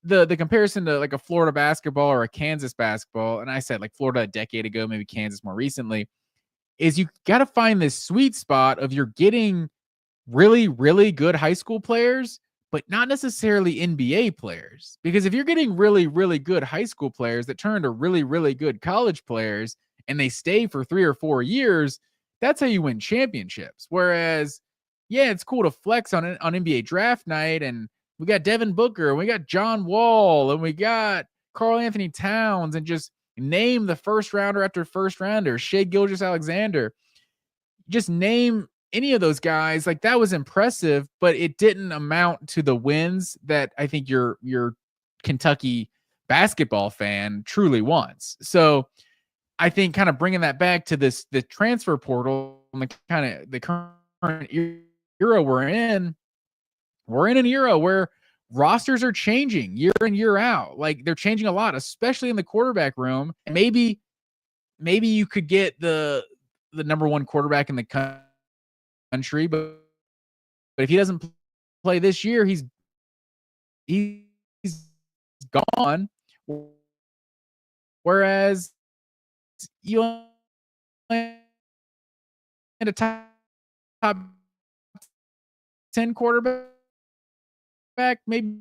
the comparison to like a Florida basketball or a Kansas basketball, and I said like Florida a decade ago, maybe Kansas more recently, is you got to find this sweet spot of you're getting really, really good high school players, but not necessarily NBA players. Because if you're getting really, really good high school players that turn into really, really good college players and they stay for 3 or 4 years, that's how you win championships. Whereas, yeah, it's cool to flex on NBA draft night, and we got Devin Booker, and we got John Wall, and we got Karl Anthony Towns, and just name the first rounder after first rounder, Shai Gilgeous-Alexander. Just name any of those guys. Like, that was impressive, but it didn't amount to the wins that I think your Kentucky basketball fan truly wants. So I think kind of bringing that back to the transfer portal and the current era we're in an era where rosters are changing year in, year out. Like they're changing a lot, especially in the quarterback room. And maybe you could get the number one quarterback in the country, but if he doesn't play this year, he's gone. Whereas you land a top 10 quarterback, maybe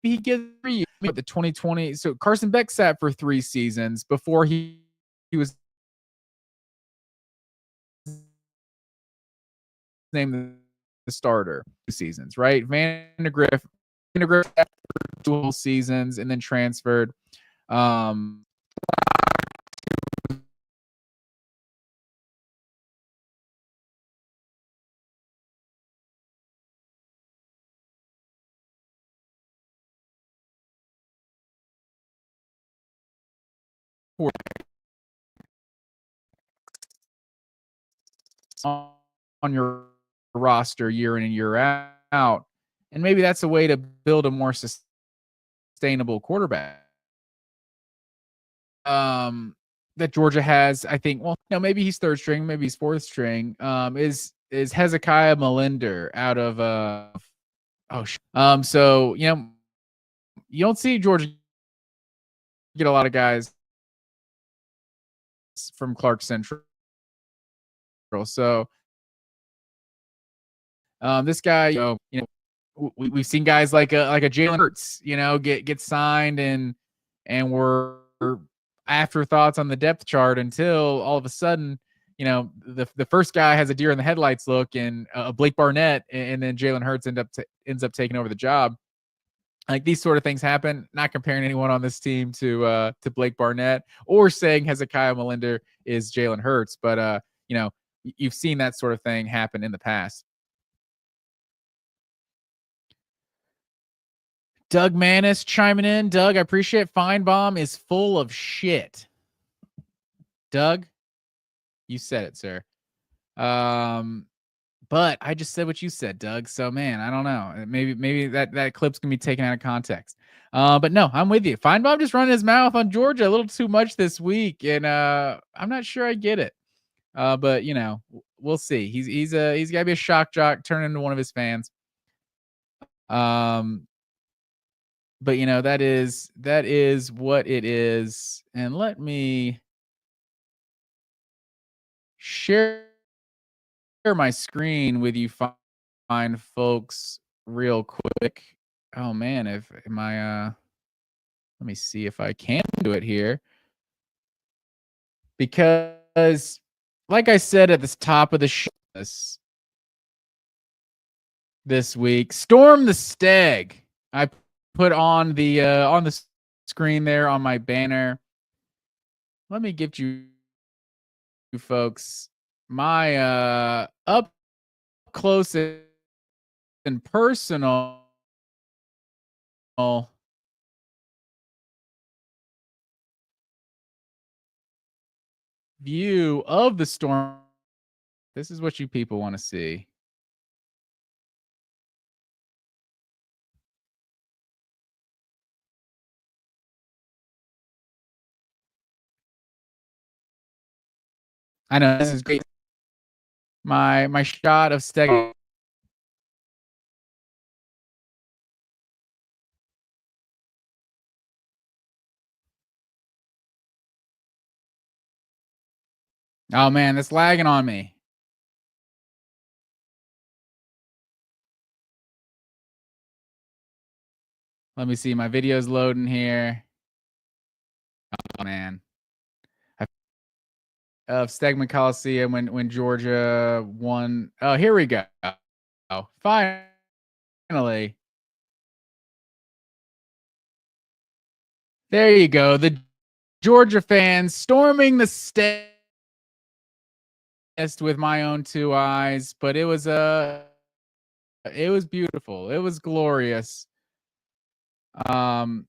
he gets 3 years. The 2020, so Carson Beck sat for 3 seasons before he was named the starter. 2 seasons, right? Vandegrift after 2 seasons and then transferred. Um, on your roster year in and year out, and maybe that's a way to build a more sustainable quarterback. That Georgia has, I think. Well, no, maybe he's third string, maybe he's fourth string. Is Hezekiah Malinder out of so you know, you don't see Georgia get a lot of guys from Clark Central. So this guy, we've seen guys like a Jalen Hurts, get signed and were afterthoughts on the depth chart until all of a sudden, the first guy has a deer in the headlights look and Blake Barnett, and then Jalen Hurts ends up taking over the job. Like these sort of things happen. Not comparing anyone on this team to Blake Barnett or saying Hezekiah Malinder is Jalen Hurts, but you've seen that sort of thing happen in the past. Doug Manis chiming in. Doug, I appreciate it. Finebaum is full of shit. Doug, you said it, sir. But I just said what you said, Doug. So man, I don't know. Maybe that clip's gonna be taken out of context. But no, I'm with you. Finebaum just running his mouth on Georgia a little too much this week, and I'm not sure I get it. But we'll see. He's gotta be a shock jock, turn into one of his fans. But that is what it is. And let me share my screen with you fine folks real quick. Oh man, let me see if I can do it here. Because like I said at the top of the show this week, Storm the Steg. I put on the screen there on my banner. Let me give you folks my up close and personal view of the Storm. This is what you people want to see. I know this is great. My shot of Steg. Oh man, that's lagging on me. Let me see. My video's loading here. Oh man. Of Stegman Coliseum when Georgia won. Oh, here we go. Oh, finally. There you go. The Georgia fans storming the Steg with my own 2 eyes, but it was beautiful. It was glorious. Yeah,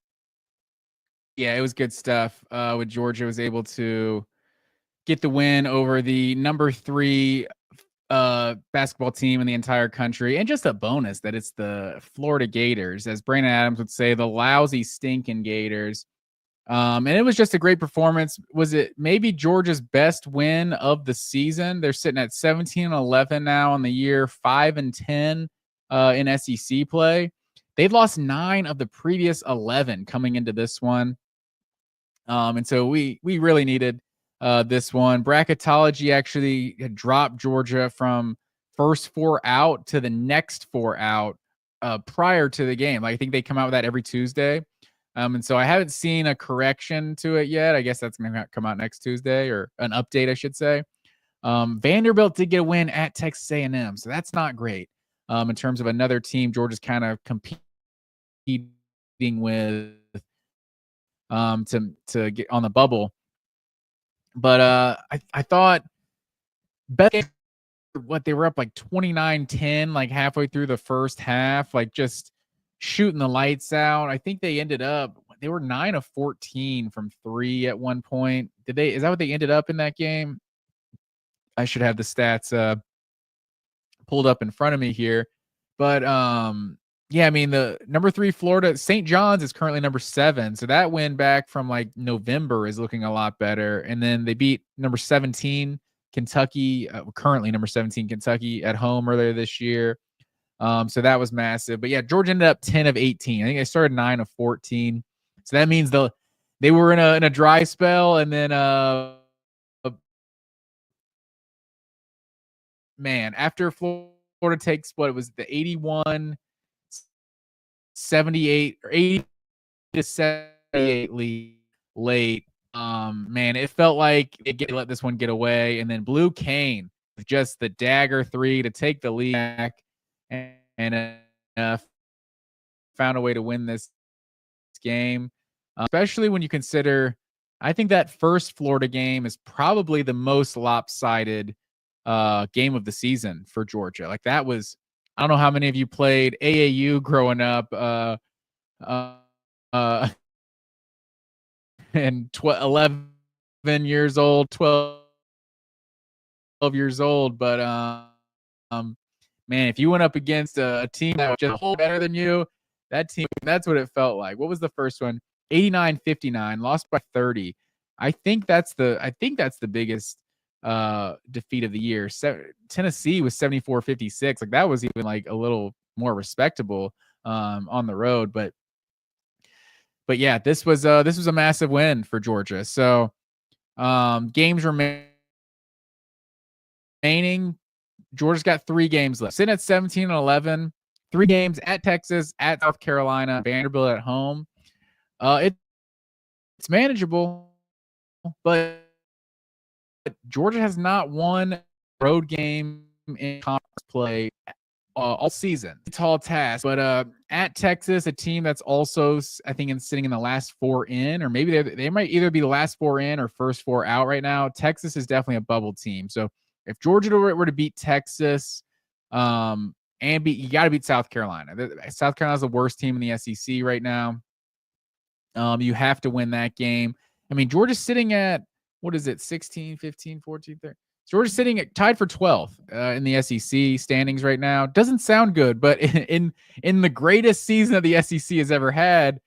it was good stuff. With Georgia was able to get the win over the number 3 basketball team in the entire country, and just a bonus that it's the Florida Gators, as Brandon Adams would say, the lousy stinking Gators. And it was just a great performance. Was it maybe Georgia's best win of the season? They're sitting at 17-11 now on the year, 5-10 in SEC play. They've lost 9 of the previous 11 coming into this one. And so we really needed this one. Bracketology actually had dropped Georgia from first 4 out to the next 4 out prior to the game. Like, I think they come out with that every Tuesday. And so I haven't seen a correction to it yet. I guess that's going to come out next Tuesday, or an update, I should say. Vanderbilt did get a win at Texas A&M, so that's not great in terms of another team Georgia's kind of competing with to get on the bubble. But I thought best, what, they were up like 29-10, like halfway through the first half, like just shooting the lights out. I think they were 9 of 14 from 3 at one point. Is that what they ended up in that game? I should have the stats pulled up in front of me here. But yeah, I mean, the number 3 Florida, St. John's, is currently number 7. So that win back from like November is looking a lot better. And then they beat number 17 Kentucky, currently number 17 Kentucky, at home earlier this year. So that was massive. But yeah, Georgia ended up 10 of 18. I think they started 9 of 14. So that means they were in a dry spell, and then man, after Florida takes what, it was the 81-78 or 80-78 lead late. Man, it felt like they let this one get away, and then Blue Kane with just the dagger 3 to take the lead back, and found a way to win this game. Especially when you consider, I think that first Florida game is probably the most lopsided game of the season for Georgia. Like, that was, I don't know how many of you played AAU growing up, and 11 years old, 12 years old, but man, if you went up against a team that was just a whole better than you, that team, that's what it felt like. What was the first one? 89-59, lost by 30. I think that's the biggest defeat of the year. Tennessee was 74-56. Like, that was even like a little more respectable on the road. But yeah, this was a massive win for Georgia. So games remaining. Georgia's got 3 games left. Sitting at 17-11, 3 games at Texas, at South Carolina, Vanderbilt at home. It's manageable, but Georgia has not won a road game in conference play all season. It's a tall task, but at Texas, a team that's also, I think, sitting in the last 4 in, or maybe they might either be the last 4 in or first 4 out right now. Texas is definitely a bubble team. So if Georgia were to beat Texas, you got to beat South Carolina. South Carolina's the worst team in the SEC right now. You have to win that game. I mean, Georgia's sitting at, what is it, 16, 15, 14, 13. Georgia's sitting at tied for 12th in the SEC standings right now. Doesn't sound good, but in the greatest season of the SEC has ever had,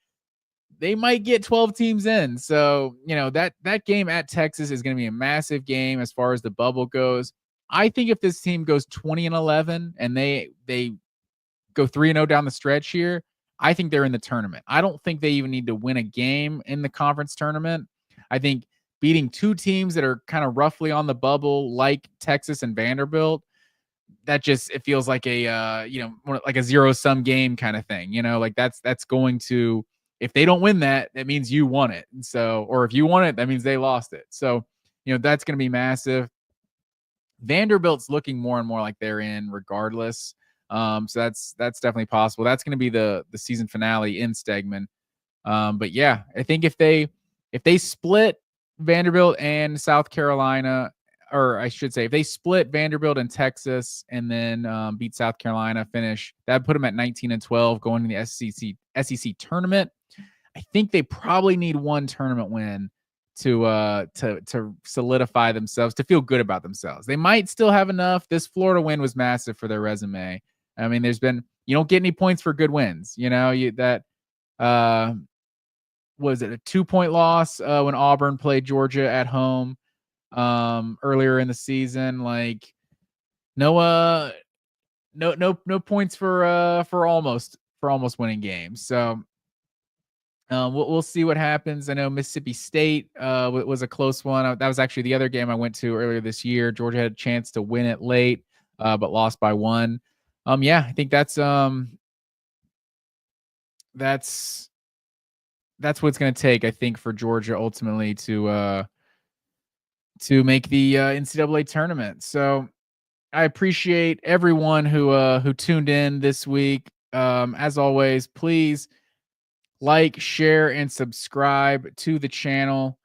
they might get 12 teams in. So, that game at Texas is going to be a massive game as far as the bubble goes. I think if this team goes 20-11 and they go 3-0 down the stretch here, I think they're in the tournament. I don't think they even need to win a game in the conference tournament. I think beating 2 teams that are kind of roughly on the bubble, like Texas and Vanderbilt, it feels like a like a zero-sum game kind of thing. Like, that's going to, if they don't win that means you won it. And so, or if you won it, that means they lost it. So, that's going to be massive. Vanderbilt's looking more and more like they're in regardless. So that's definitely possible. That's going to be the season finale in Stegman. But yeah, I think if they split Vanderbilt and South Carolina, or I should say, if they split Vanderbilt and Texas and then beat South Carolina, finish, that'd put them at 19-12 going to the SEC tournament. I think they probably need 1 tournament win to solidify themselves, to feel good about themselves. They might still have enough. This Florida win was massive for their resume. I mean, you don't get any points for good wins. Was it a 2-point loss when Auburn played Georgia at home earlier in the season? Like no points for almost winning games. So we'll see what happens. I know Mississippi State was a close one. That was actually the other game I went to earlier this year. Georgia had a chance to win it late, but lost by 1. Yeah, I think that's what it's going to take, I think, for Georgia ultimately to make the NCAA tournament. So I appreciate everyone who tuned in this week. As always, please like, share, and subscribe to the channel.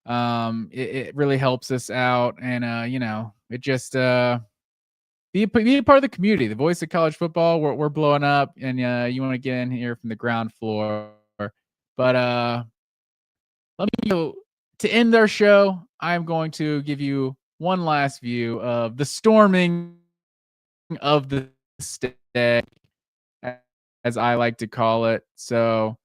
It really helps us out, and it just be a part of the community, the voice of college football. We're blowing up, and you want to get in here from the ground floor. But let me go to end our show. I'm going to give you one last view of the storming of the Steg, as I like to call it. So